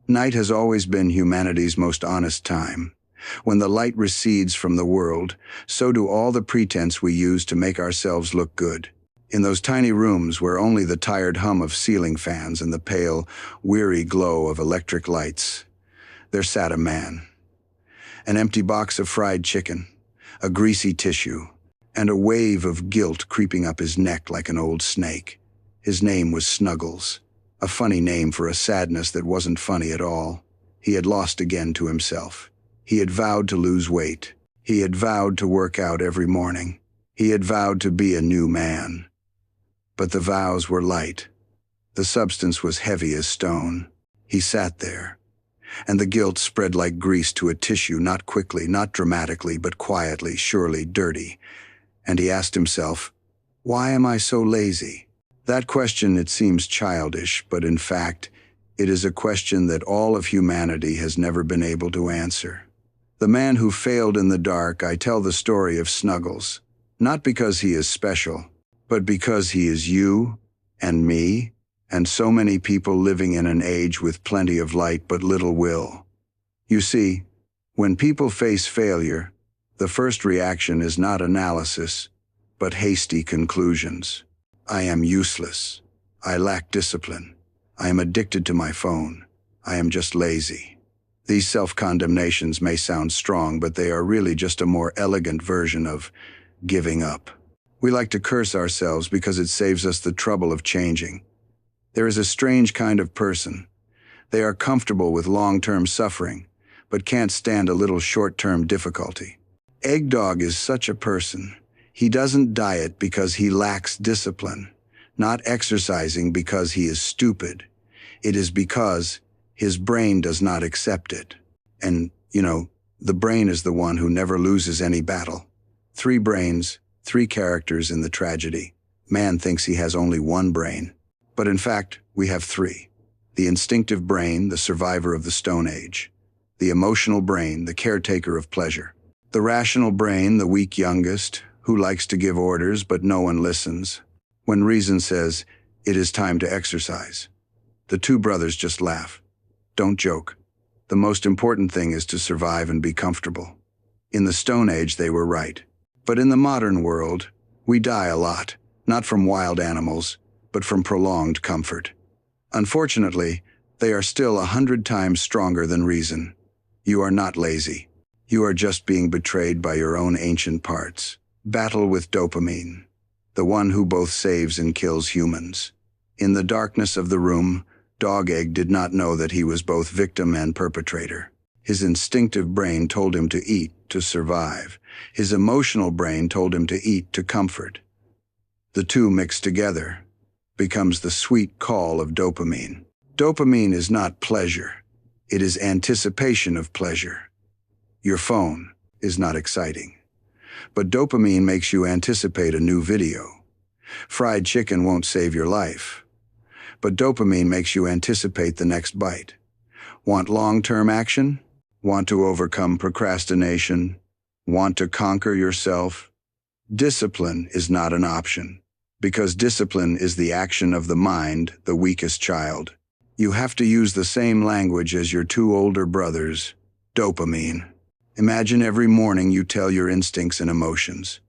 Night has always been humanity's most honest time. When the light recedes from the world, so do all the pretense we use to make ourselves look good. In those tiny rooms where only the tired hum of ceiling fans and the pale, weary glow of electric lights, there sat a man. An empty box of fried chicken, a greasy tissue, and a wave of guilt creeping up his neck like an old snake. His name was Snuggles, a funny name for a sadness that wasn't funny at all. He had lost again to himself. He had vowed to lose weight. He had vowed to work out every morning. He had vowed to be a new man. But the vows were light. The substance was heavy as stone. He sat there, and the guilt spread like grease to a tissue, not quickly, not dramatically, but quietly, surely dirty. And he asked himself, "Why am I so lazy?" That question, it seems childish, but in fact, it is a question that all of humanity has never been able to answer. The man who failed in the dark, I tell the story of Snuggles, not because he is special, but because he is you and me and so many people living in an age with plenty of light but little will. You see, when people face failure, the first reaction is not analysis, but hasty conclusions. I am useless. I lack discipline. I am addicted to my phone. I am just lazy. These self-condemnations may sound strong, but they are really just a more elegant version of giving up. We like to curse ourselves because it saves us the trouble of changing. There is a strange kind of person. They are comfortable with long-term suffering, but can't stand a little short-term difficulty. Egg Dog is such a person. He doesn't diet because he lacks discipline, not exercising because he is stupid. It is because his brain does not accept it. And, the brain is the one who never loses any battle. 3 brains, 3 characters in the tragedy. Man thinks he has only 1 brain. But in fact, we have 3. The instinctive brain, the survivor of the Stone Age. The emotional brain, the caretaker of pleasure. The rational brain, the weak youngest, who likes to give orders but no one listens. When reason says, it is time to exercise. The 2 brothers just laugh. Don't joke. The most important thing is to survive and be comfortable. In the Stone Age, they were right. But in the modern world, we die a lot, not from wild animals, but from prolonged comfort. Unfortunately, they are still 100 times stronger than reason. You are not lazy. You are just being betrayed by your own ancient parts. Battle with dopamine, the one who both saves and kills humans. In the darkness of the room, Dog Egg did not know that he was both victim and perpetrator. His instinctive brain told him to eat, to survive. His emotional brain told him to eat, to comfort. The 2 mixed together becomes the sweet call of dopamine. Dopamine is not pleasure. It is anticipation of pleasure. Your phone is not exciting. But dopamine makes you anticipate a new video. Fried chicken won't save your life. But dopamine makes you anticipate the next bite. Want long-term action? Want to overcome procrastination? Want to conquer yourself? Discipline is not an option, because discipline is the action of the mind, the weakest child. You have to use the same language as your 2 older brothers. Dopamine. Imagine every morning you tell your instincts and emotions,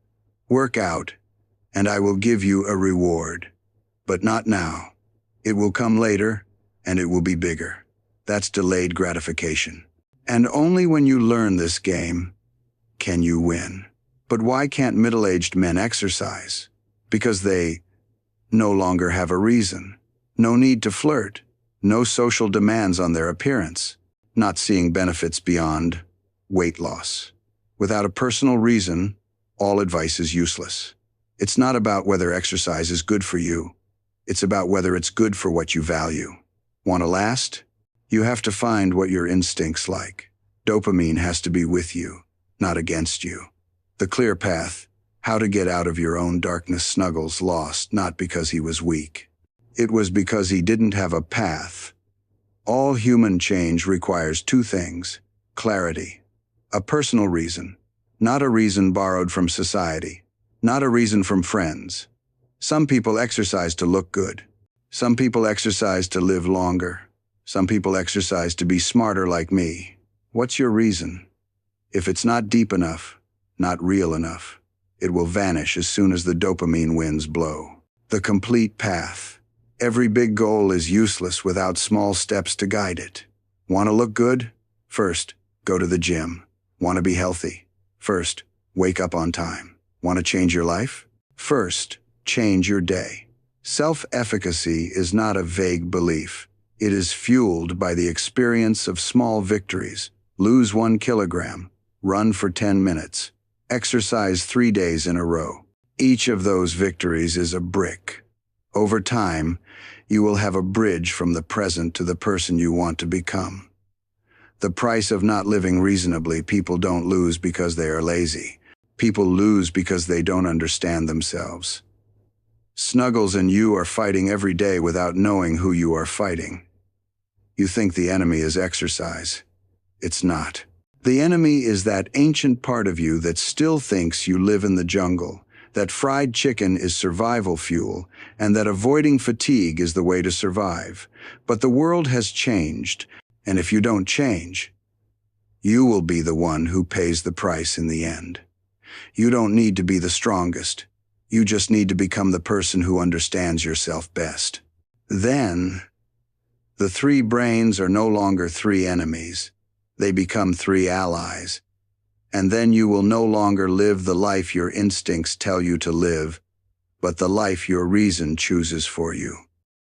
work out, and I will give you a reward. But not now. It will come later, and it will be bigger. That's delayed gratification. And only when you learn this game can you win. But why can't middle-aged men exercise? Because they no longer have a reason. No need to flirt. No social demands on their appearance. Not seeing benefits beyond weight loss. Without a personal reason, all advice is useless. It's not about whether exercise is good for you. It's about whether it's good for what you value. Want to last? You have to find what your instincts like. Dopamine has to be with you, not against you. The clear path, how to get out of your own darkness. Snuggles lost not because he was weak. It was because he didn't have a path. All human change requires 2 things: clarity. A personal reason, not a reason borrowed from society, not a reason from friends. Some people exercise to look good. Some people exercise to live longer. Some people exercise to be smarter like me. What's your reason? If it's not deep enough, not real enough, it will vanish as soon as the dopamine winds blow. The complete path. Every big goal is useless without small steps to guide it. Want to look good? First, go to the gym. Want to be healthy? First, wake up on time. Want to change your life? First, change your day. Self-efficacy is not a vague belief. It is fueled by the experience of small victories. Lose 1 kilogram. Run for 10 minutes. Exercise 3 days in a row. Each of those victories is a brick. Over time, you will have a bridge from the present to the person you want to become. The price of not living reasonably. People don't lose because they are lazy. People lose because they don't understand themselves. Snuggles and you are fighting every day without knowing who you are fighting. You think the enemy is exercise. It's not. The enemy is that ancient part of you that still thinks you live in the jungle, that fried chicken is survival fuel, and that avoiding fatigue is the way to survive. But the world has changed, and if you don't change, you will be the one who pays the price in the end. You don't need to be the strongest. You just need to become the person who understands yourself best. Then, the 3 brains are no longer 3 enemies. They become 3 allies. And then you will no longer live the life your instincts tell you to live, but the life your reason chooses for you.